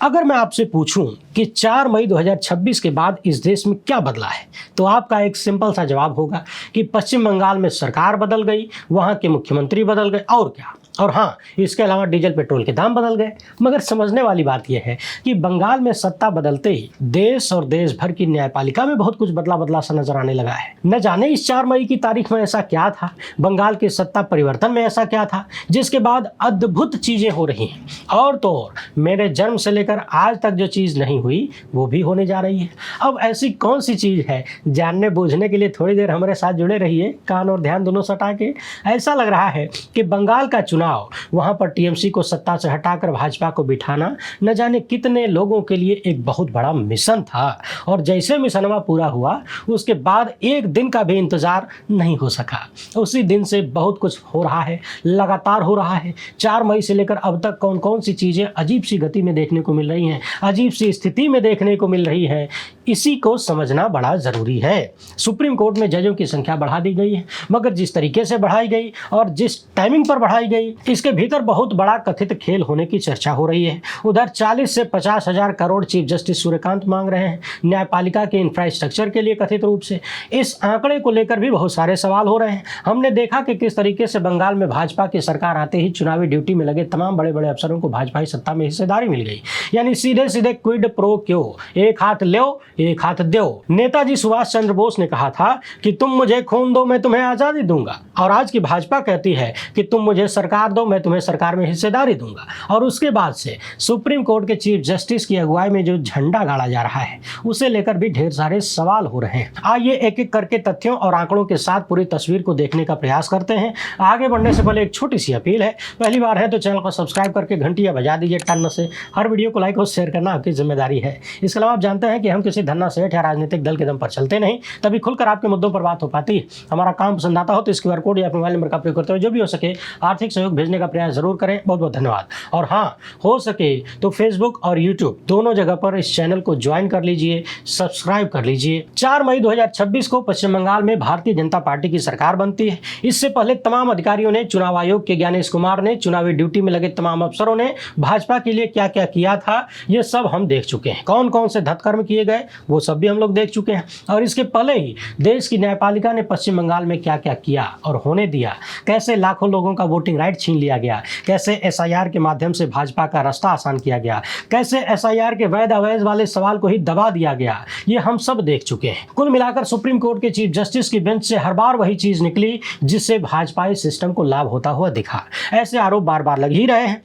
अगर मैं आपसे पूछूं कि 4 मई 2026 के बाद इस देश में क्या बदला है, तो आपका एक सिंपल सा जवाब होगा कि पश्चिम बंगाल में सरकार बदल गई, वहां के मुख्यमंत्री बदल गए और क्या। और हाँ, इसके अलावा डीजल पेट्रोल के दाम बदल गए। मगर समझने वाली बात यह है कि बंगाल में सत्ता बदलते ही देश और देश भर की न्यायपालिका में बहुत कुछ बदला बदला सा नजर आने लगा है। न जाने इस 4 मई की तारीख में ऐसा क्या था, बंगाल के सत्ता परिवर्तन में ऐसा क्या था, जिसके बाद अद्भुत चीजें हो रही हैं। और तो और मेरे जन्म से लेकर आज तक जो चीज़ नहीं हुई वो भी होने जा रही है। अब ऐसी कौन सी चीज़ है, जानने बूझने के लिए थोड़ी देर हमारे साथ जुड़े रहिए, कान और ध्यान दोनों सटा के। ऐसा लग रहा है कि बंगाल का चुनाव, वहां पर टीएमसी को सत्ता से हटाकर भाजपा को बिठाना न जाने कितने लोगों के लिए एक बहुत बड़ा मिशन था। और जैसे मिशनवा पूरा हुआ उसके बाद एक दिन का भी इंतजार नहीं हो सका। उसी दिन से बहुत कुछ हो रहा है, लगातार हो रहा है। 4 मई से लेकर अब तक कौन कौन सी चीजें अजीब सी गति में देखने को मिल रही हैं, अजीब सी स्थिति में देखने को मिल रही है, इसी को समझना बड़ा जरूरी है। सुप्रीम कोर्ट में जजों की संख्या बढ़ा दी गई है, मगर जिस तरीके से बढ़ाई गई और जिस टाइमिंग पर बढ़ाई गई, इसके भीतर बहुत बड़ा कथित खेल होने की चर्चा हो रही है। उधर 40 से 50 हजार करोड़ चीफ जस्टिस सूर्यकांत मांग रहे हैं न्यायपालिका के इंफ्रास्ट्रक्चर के लिए। कथित रूप से इस आंकड़े को लेकर भी बहुत सारे सवाल हो रहे हैं। हमने देखा कि किस तरीके से बंगाल में भाजपा की सरकार आते ही चुनावी ड्यूटी में लगे तमाम बड़े बड़े अफसरों को भाजपाई सत्ता में हिस्सेदारी मिल गई, यानी सीधे सीधे क्विड प्रो क्यो, एक हाथ लो एक हाथ दो। नेताजी सुभाष चंद्र बोस ने कहा था कि तुम मुझे खून दो मैं तुम्हें आजादी दूंगा, और आज की भाजपा कहती है कि तुम मुझे सरकार दो मैं तुम्हें सरकार में हिस्सेदारी दूंगा। और उसके बाद से सुप्रीम कोर्ट के चीफ जस्टिस की अगुवाई में जो झंडा गाड़ा जा रहा है उसे लेकर भी ढेर सारे सवाल हो रहे हैं। आइए एक एक करके तथ्यों और आंकड़ों के साथ पूरी तस्वीर को देखने का प्रयास करते हैं। आगे बढ़ने से पहले एक छोटी सी अपील है, पहली बार है तो चैनल को सब्सक्राइब करके घंटियां बजा दीजिए टन से। हर वीडियो को लाइक और शेयर करना आपकी जिम्मेदारी है। इसके अलावा आप जानते हैं कि हम किसी धन्ना सेठ या राजनीतिक दल के दम पर चलते नहीं, तभी खुलकर आपके मुद्दों पर बात हो पाती है। हमारा काम पसंद आता हो तो इस QR कोड या मोबाइल नंबर का प्रयोग करते हुए जो भी हो सके आर्थिक सहयोग भेजने का प्रयास जरूर करें। बहुत बहुत धन्यवाद। और हाँ, हो सके तो फेसबुक और यूट्यूब दोनों जगह पर इस चैनल को ज्वाइन कर लीजिए, सब्सक्राइब कर लीजिए। 4 मई 2026 को पश्चिम बंगाल में भारतीय जनता पार्टी की सरकार बनती है। इससे पहले तमाम अधिकारियों ने, चुनाव आयोग के ज्ञानेश कुमार ने, चुनावी ड्यूटी में लगे तमाम अफसरों ने भाजपा के लिए क्या क्या किया था, ये सब हम देख चुके हैं। कौन कौन से धत्कर्म किए गए वो सब भी हम लोग देख चुके हैं। और इसके पहले ही देश की न्यायपालिका ने पश्चिम बंगाल में क्या क्या किया और होने दिया, कैसे लाखों लोगों का वोटिंग राइट छीन लिया गया, कैसे SIR के माध्यम से भाजपा का रास्ता आसान किया गया, कैसे SIR के वैध अवैध वाले सवाल को ही दबा दिया गया, ये हम सब देख चुके हैं। कुल मिलाकर सुप्रीम कोर्ट के चीफ जस्टिस की बेंच से हर बार वही चीज निकली जिससे भाजपाई सिस्टम को लाभ होता हुआ दिखा। ऐसे आरोप बार बार लग ही रहे हैं।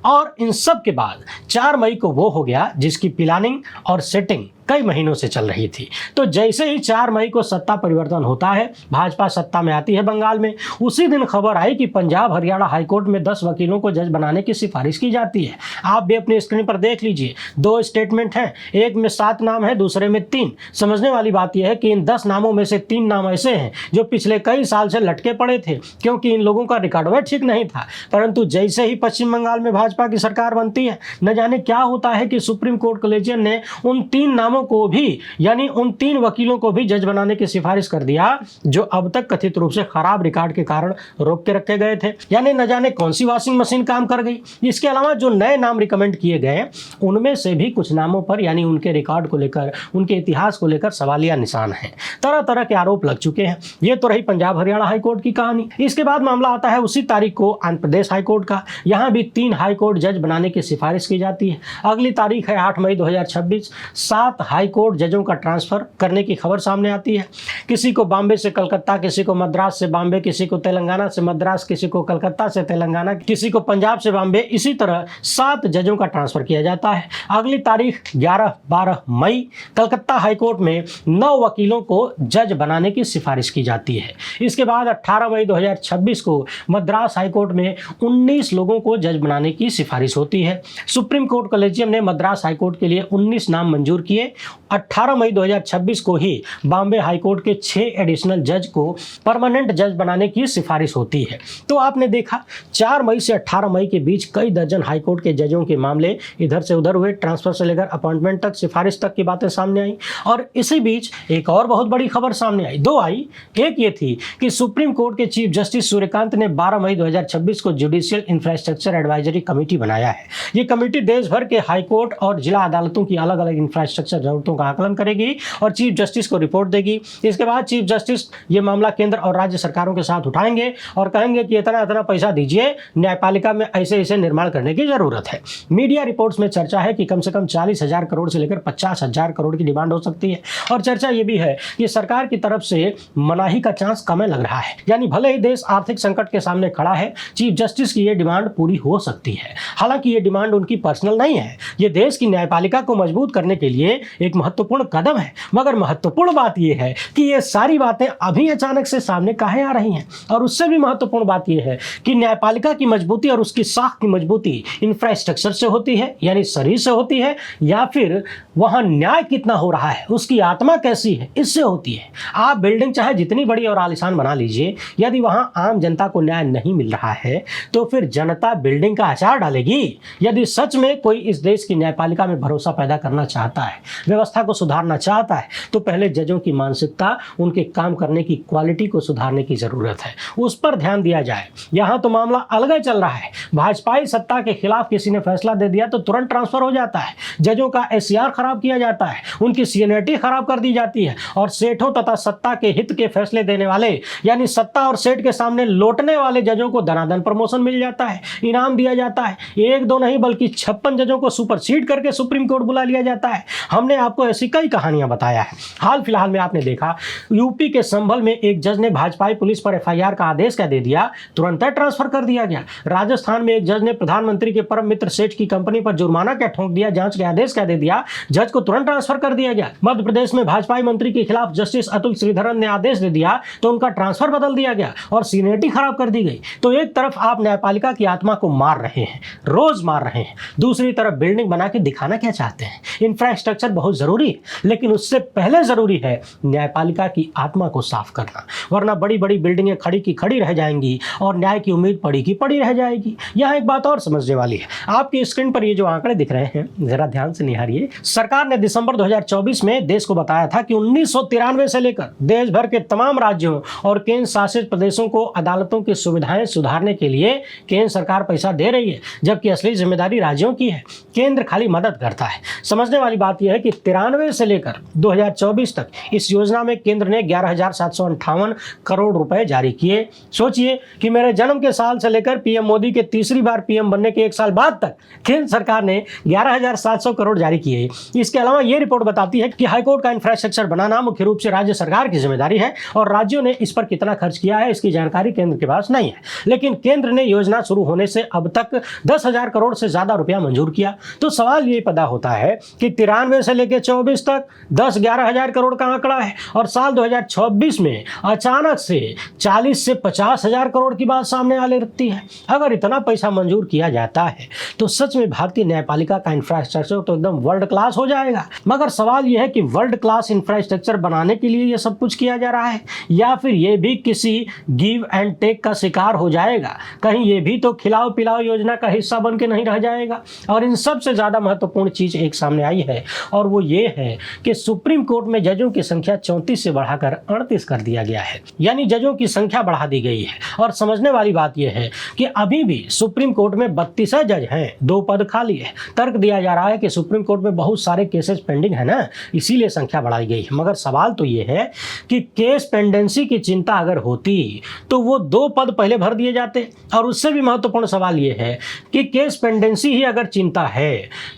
और इन सब के बाद 4 मई को वो हो गया जिसकी प्लानिंग और सेटिंग कई महीनों से चल रही थी। तो जैसे ही 4 मई को सत्ता परिवर्तन होता है, भाजपा सत्ता में आती है बंगाल में, उसी दिन खबर आई कि पंजाब हरियाणा हाईकोर्ट में 10 वकीलों को जज बनाने की सिफारिश की जाती है। आप भी अपनी स्क्रीन पर देख लीजिए, 2 स्टेटमेंट हैं, एक में 7 नाम है, दूसरे में 3। समझने वाली बात यह है कि इन 10 नामों में से 3 नाम ऐसे हैं जो पिछले कई साल से लटके पड़े थे, क्योंकि इन लोगों का रिकॉर्ड ठीक नहीं था। परंतु जैसे ही पश्चिम बंगाल में भाजपा की सरकार बनती है, न जाने क्या होता है कि सुप्रीम कोर्ट कलेजियम ने उन 3 नामों को भी, यानी उन 3 वकीलों को भी जज बनाने की सिफारिश कर दिया जो अब तक कथित रूप से खराब रिकॉर्ड के कारण रोक के रखे गए थे। यानी न जाने कौन सी वॉशिंग मशीन काम कर गई। इसके अलावा जो नए नाम रिकमेंड किए गए उनमें से भी कुछ नामों पर, यानी उनके रिकॉर्ड को लेकर, उनके इतिहास को लेकर सवालिया निशान हैं। तरह तरह के आरोप लग चुके हैं। ये तो रही पंजाब हरियाणा हाईकोर्ट की कहानी। इसके बाद मामला आता है उसी तारीख को आंध्र प्रदेश हाईकोर्ट का। यहाँ भी 3 हाईकोर्ट जज बनाने की सिफारिश की जाती है। अगली तारीख है 8 मई 2026। 7 हाईकोर्ट जजों का ट्रांसफर करने की खबर सामने आती है। किसी को बॉम्बे से कलकत्ता, किसी को मद्रास से बॉम्बे, किसी को तेलंगाना से मद्रास, किसी को कलकत्ता से तेलंगाना, किसी को पंजाब से बॉम्बे। इसी तरह 7 जजों का ट्रांसफर किया जाता है। अगली तारीख 11-12 मई कलकत्ता हाईकोर्ट में 9 वकीलों को जज बनाने की सिफारिश की जाती है। इसके बाद 18 मई 2026 को मद्रास हाईकोर्ट में 19 लोगों को जज बनाने की सिफारिश होती है। सुप्रीम कोर्ट कलेजियम ने मद्रास हाईकोर्ट के लिए 19 नाम मंजूर किए 18 मई 2026 को ही बॉम्बे हाईकोर्ट के 6 एडिशनल जज को परमानेंट जज बनाने की सिफारिश होती है। तो आपने देखा 4 मई से 18 मई के बीच कई दर्जन हाईकोर्ट के जजों के मामले इधर से उधर हुए, ट्रांसफर से लेकर अपॉइंटमेंट तक, सिफारिश तक की बातें सामने आई। और इसी बीच एक और बहुत बड़ी खबर सामने आई, दो आई। एक ये थी कि सुप्रीम कोर्ट के चीफ जस्टिस सूर्यकांत ने 12 मई 2026 को जुडिशियल इंफ्रास्ट्रक्चर एडवाइजरी कमेटी बनाया है। ये कमेटी देश भर के हाईकोर्ट और जिला अदालतों की अलग अलग इंफ्रास्ट्रक्चर जरूरतों का आकलन करेगी और चीफ जस्टिस को रिपोर्ट देगी। इसके बाद चीफ जस्टिस ये मामला केंद्र और राज्य सरकारों के साथ उठाएंगे और कहेंगे कि इतना इतना पैसा दीजिए, न्यायपालिका में ऐसे ऐसे निर्माण करने की जरूरत है। मीडिया रिपोर्ट्स में चर्चा है कि कम से कम 40,000 करोड़ से लेकर 50,000 करोड़ की डिमांड हो सकती है। और चर्चा ये भी है कि सरकार की तरफ से मनाही का चांस कम लग रहा है, यानी भले ही देश आर्थिक संकट के सामने खड़ा है, चीफ जस्टिस की ये डिमांड पूरी हो सकती है। हालांकि ये डिमांड उनकी पर्सनल नहीं है, ये देश की न्यायपालिका को मजबूत करने के लिए एक महत्वपूर्ण कदम है। मगर महत्वपूर्ण बात यह है कि ये सारी बातें अभी अचानक से सामने काहे आ रही हैं। और उससे भी महत्वपूर्ण बात यह है कि न्यायपालिका की मजबूती और उसकी साख की मजबूती इंफ्रास्ट्रक्चर से होती है, यानी शरीर से होती है, या फिर वहां न्याय कितना हो रहा है, उसकी आत्मा कैसी है, इससे होती है। आप बिल्डिंग चाहे जितनी बड़ी और आलीशान बना लीजिए, यदि वहां आम जनता को न्याय नहीं मिल रहा है तो फिर जनता बिल्डिंग का अचार डालेगी। यदि सच में कोई इस देश की न्यायपालिका में भरोसा पैदा करना चाहता है, व्यवस्था को सुधारना चाहता है, तो पहले जजों की मानसिकता, उनके काम करने की क्वालिटी को सुधारने की जरूरत है। उस पर ध्यान दिया जाए। यहां तो मामला अलग चल रहा है। भाजपाई सत्ता के खिलाफ किसी ने फैसला दे दिया तो तुरंत ट्रांसफर हो जाता है, जजों का एससीआर खराब किया जाता है, उनकी सीनियरिटी खराब कर दी जाती है और सेठों तथा सत्ता के हित के फैसले देने वाले, यानी सत्ता और सेठ के सामने लौटने वाले जजों को दनादन प्रमोशन मिल जाता है, इनाम दिया जाता है। एक दो नहीं बल्कि 56 जजों को सुपरसीड करके सुप्रीम कोर्ट बुला लिया जाता है। हमने आपको ऐसी कई कहानियां बताया है। हाल फिलहाल में आपने देखा यूपी के संभल में एक जज ने भाजपाई पुलिस पर एफआईआर का आदेश क्या दे दिया, तुरंत ट्रांसफर कर दिया गया। राजस्थान में एक जज ने प्रधानमंत्री के परम मित्र सेठ की कंपनी पर जुर्माना क्या ठोक दिया, जांच के आदेश क्या दे दिया, जज को तुरंत ट्रांसफर कर दिया गया। मध्य प्रदेश में भाजपाई मंत्री के खिलाफ जस्टिस अतुल श्रीधरन ने आदेश दे दिया तो उनका ट्रांसफर बदल दिया गया और सीनियरिटी खराब कर दी गई। तो एक तरफ आप न्यायपालिका की आत्मा को मार रहे हैं, रोज मार रहे हैं, दूसरी तरफ बिल्डिंग बना के दिखाना क्या चाहते हैं। इंफ्रास्ट्रक्चर बहुत जरूरी है, लेकिन उससे पहले जरूरी है न्यायपालिका की आत्मा को साफ करना, वरना बड़ी बड़ी बिल्डिंगें खड़ी की खड़ी रह जाएंगी और न्याय की उम्मीद पड़ी की पड़ी रह जाएगी। यहाँ एक बात और समझने वाली है। आपकी स्क्रीन पर ये जो आंकड़े दिख रहे हैं, जरा ध्यान से निहारिए। सरकार ने दिसंबर 2024 में देश को बताया था कि 1993 से लेकर देश भर के तमाम राज्यों और केंद्र शासित प्रदेशों को अदालतों की सुविधाएं सुधारने के लिए केंद्र सरकार पैसा दे रही है, जबकि असली जिम्मेदारी राज्यों की है। केंद्र खाली मदद करता है। समझने वाली बात यह है कि 93 से लेकर 2024 तक इस योजना में केंद्र ने 11,758 करोड़ रुपए जारी किए। सोचिए कि मेरे जन्म के साल से लेकर पीएम मोदी के तीसरी बार पीएम बनने के 1 साल बाद तक केंद्र सरकार ने 11,700 करोड़ जारी किए। इसके अलावा यह रिपोर्ट बताती है कि हाईकोर्ट का इंफ्रास्ट्रक्चर बनाना मुख्य रूप से राज्य सरकार की जिम्मेदारी है और राज्यों ने इस पर कितना खर्च किया है इसकी जानकारी केंद्र के पास नहीं है। लेकिन केंद्र ने योजना शुरू होने से अब तक 10,000 करोड़ से ज्यादा रुपया मंजूर किया। तो सवाल ये पैदा होता है कि 93 से लेकर 24 तक 10-11,000 करोड़ का आंकड़ा है और साल 2026 में अचानक से 40 से 50,000 करोड़ की बात सामने आ लगती है। अगर इतना पैसा मंजूर किया जाता है तो सच में भारतीय न्यायपालिका का इंफ्रास्ट्रक्चर तो एकदम वर्ल्ड क्लास हो जाएगा। मगर सवाल यह है कि वर्ल्ड क्लास इंफ्रास्ट्रक्चर बनाने के लिए यह सब कुछ किया जा रहा है या फिर यह भी किसी गिव एंड टेक का शिकार हो जाएगा। कहीं यह भी तो खिलाओ पिलाओ योजना का हिस्सा बन के नहीं रह जाएगा। और इन सबसे ज्यादा महत्वपूर्ण चीज एक सामने आई है और वो ये है कि सुप्रीम कोर्ट में जजों की संख्या 34 से बढ़ाकर 38 कर दिया गया है, यानी जजों की संख्या बढ़ा दी गई है। और समझने वाली बात यह है कि अभी भी सुप्रीम कोर्ट में 32 जज हैं, 2 पद खाली है। तर्क दिया जा रहा है कि सुप्रीम कोर्ट में बहुत सारे केसेस पेंडिंग है ना, इसीलिए संख्या बढ़ाई गई है। मगर सवाल तो ये है कि केस पेंडेंसी की चिंता अगर होती तो वो 2 पद पहले भर दिए जाते। और उससे भी महत्वपूर्ण सवाल ये है कि केस पेंडेंसी ही अगर चिंता है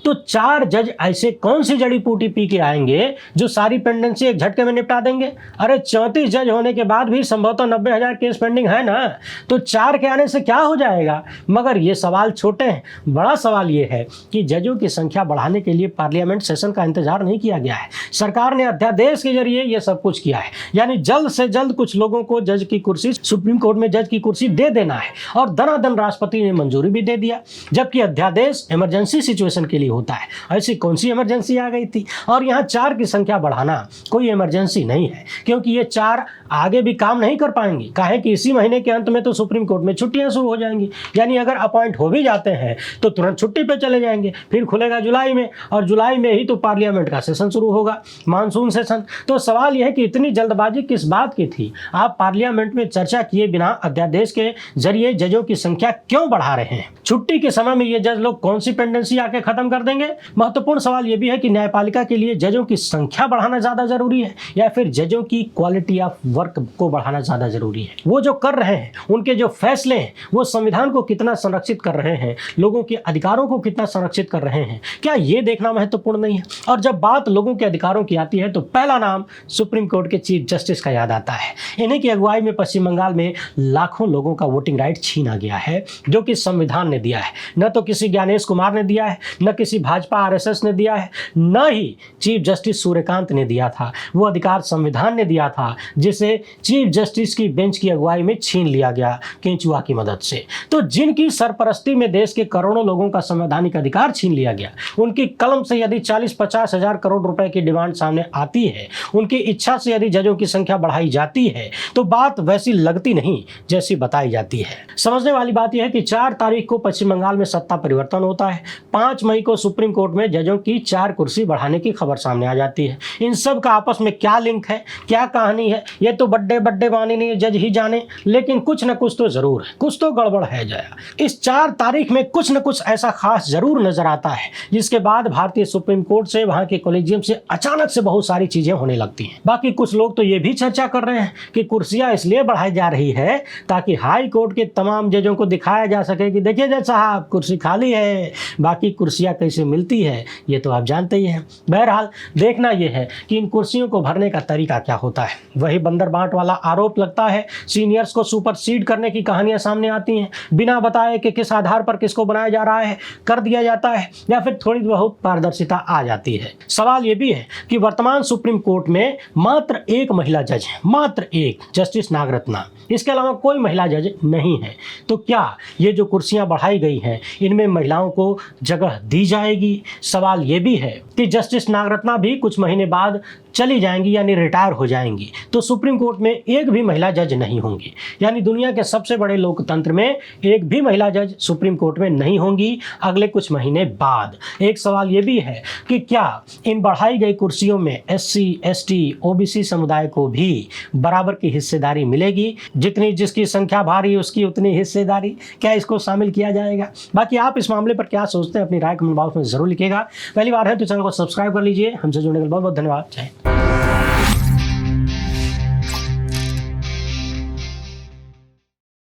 तो 4 जज ऐसे कौन सी जड़ी बूटी पी के आएंगे जो सारी पेंडेंसी एक झटके में निपटा देंगे। अरे 34 जज होने के बाद भी संभवतः 90,000 केस पेंडिंग है ना, तो 4 के आने से क्या हो जाएगा। मगर ये सवाल छोटे हैं। बड़ा सवाल ये है कि जजों की संख्या बढ़ाने के लिए पार्लियामेंट सेशन का इंतजार नहीं किया गया है। सरकार ने अध्यादेश के जरिए ये सब कुछ किया है, यानी जल्द से जल्द कुछ लोगों को जज की कुर्सी, सुप्रीम कोर्ट में जज की कुर्सी दे देना है। और दनादन राष्ट्रपति ने मंजूरी भी दे दिया, जबकि अध्यादेश इमरजेंसी सिचुएशन के लिए होता है। ऐसी कौन सी इमरजेंसी आ गई गई थी। और यहाँ 4 की संख्या बढ़ाना कोई इमरजेंसी नहीं है, क्योंकि ये 4 आगे भी काम नहीं कर पाएंगे। काहे कि इसी महीने के अंत में तो सुप्रीम कोर्ट में छुट्टियां शुरू हो जाएंगी, यानी अगर अपॉइंट हो भी जाते हैं तो तुरंत छुट्टी पे चले जाएंगे, फिर खुलेगा जुलाई में, और जुलाई में ही तो पार्लियामेंट का सेशन शुरू होगा, मानसून सेशन। तो सवाल यह है कि इतनी जल्दबाजी किस बात की थी? आप पार्लियामेंट में चर्चा किए बिना अध्यादेश के जरिए जजों की संख्या क्यों बढ़ा रहे हैं? छुट्टी के समय में ये जज लोग कौन सी पेंडेंसी आके खत्म कर देंगे? महत्वपूर्ण सवाल यह भी है कि न्यायपालिका के लिए जजों की संख्या बढ़ाना ज्यादा जरूरी है या फिर जजों की क्वालिटी ऑफ वर्क को बढ़ाना ज्यादा जरूरी है? वो जो कर रहे हैं, उनके जो फैसले हैं, वो संविधान को कितना संरक्षित कर रहे हैं, लोगों के अधिकारों को कितना संरक्षित कर रहे हैं, क्या ये देखना महत्वपूर्ण नहीं है? और जब बात लोगों के अधिकारों की आती है तो पहला नाम सुप्रीम कोर्ट के चीफ जस्टिस का याद आता है। इन्हीं की अगुवाई में पश्चिम बंगाल में लाखों लोगों का वोटिंग राइट छीना गया है, जो कि संविधान ने दिया है। न तो किसी ज्ञानेश कुमार ने दिया है, न किसी भाजपा आरएसएस ने दिया है, न ही चीफ जस्टिस सूर्यकांत ने दिया था। वो अधिकार संविधान ने दिया था, जिसे चीफ जस्टिस की बेंच की अगुवाई में छीन लिया गया केंचुआ की मदद से। तो जिनकी सरपरस्ती में देश के करोड़ों लोगों का संवैधानिक अधिकार छीन लिया गया, उनकी कलम से यदि 40-50 हजार करोड़ रुपए की डिमांड सामने आती है, उनकी इच्छा से यदि जजों की संख्या बढ़ाई जाती है, तो बात वैसी लगती नहीं जैसी बताई जाती है। समझने वाली बात यह है कि 4 तारीख को पश्चिम बंगाल में सत्ता परिवर्तन होता है। 5 मई को सुप्रीम कोर्ट में जजों की 4 कुर्सी बढ़ाने की खबर सामने आ जाती है। इन सब का आपस में क्या लिंक है, क्या कहानी है, ये तो बड्डे माननीय जज ही जाने, लेकिन कुछ न कुछ तो जरूर है, कुछ तो गड़बड़ है जया। इस 4 तारीख में कुछ न कुछ ऐसा खास जरूर नजर आता है, जिसके बाद भारतीय सुप्रीम कोर्ट से, वहां के कॉलेजियम से अचानक से बहुत सारी चीजें होने लगती हैं। बाकी कुछ लोग तो ये भी चर्चा कर रहे हैं कि कुर्सियां इसलिए बढ़ाई जा रही है ताकि हाई कोर्ट के तमाम जजों को दिखाया जा सके कि देखिए जज साहब, कुर्सी खाली है, बाकी कुर्सियां कैसे मिलती है ये तो आप जानते ही हैं। बहरहाल देखना यह है कि इन कुर्सियों को भरने का तरीका क्या होता है। वही बंदर बांट वाला आरोप लगता है, सीनियर्स को सुपरसीड करने की कहानियां सामने आती हैं, बिना बताए कि किस आधार पर किसको बनाया जा रहा है कर दिया जाता है, या फिर थोड़ी बहुत पारदर्शिता आ जाती है। सवाल यह भी है कि वर्तमान सुप्रीम कोर्ट में मात्र 1 महिला जज है, मात्र 1, जस्टिस नागरत्ना। इसके अलावा कोई महिला जज नहीं है। तो क्या ये जो कुर्सियां बढ़ाई गई हैं, इनमें महिलाओं को जगह दी जाएगी? सवाल ये भी है कि जस्टिस नागरत्ना भी कुछ महीने बाद चली जाएंगी, यानी रिटायर हो जाएंगी, तो सुप्रीम कोर्ट में एक भी महिला जज नहीं होंगी। यानी दुनिया के सबसे बड़े लोकतंत्र में एक भी महिला जज सुप्रीम कोर्ट में नहीं होंगी अगले कुछ महीने बाद। एक सवाल ये भी है कि क्या इन बढ़ाई गई कुर्सियों में SC, ST, OBC समुदाय को भी बराबर की हिस्सेदारी मिलेगी? जितनी जिसकी संख्या भारी उसकी उतनी हिस्सेदारी, क्या इसको शामिल किया जाएगा? बाकी आप इस मामले पर क्या सोचते हैं, अपनी राय कमेंट बॉक्स में जरूर लिखिएगा। पहली बार है तो चैनल को सब्सक्राइब कर लीजिए। हमसे जुड़ने के लिए बहुत बहुत धन्यवाद। जय हिंद।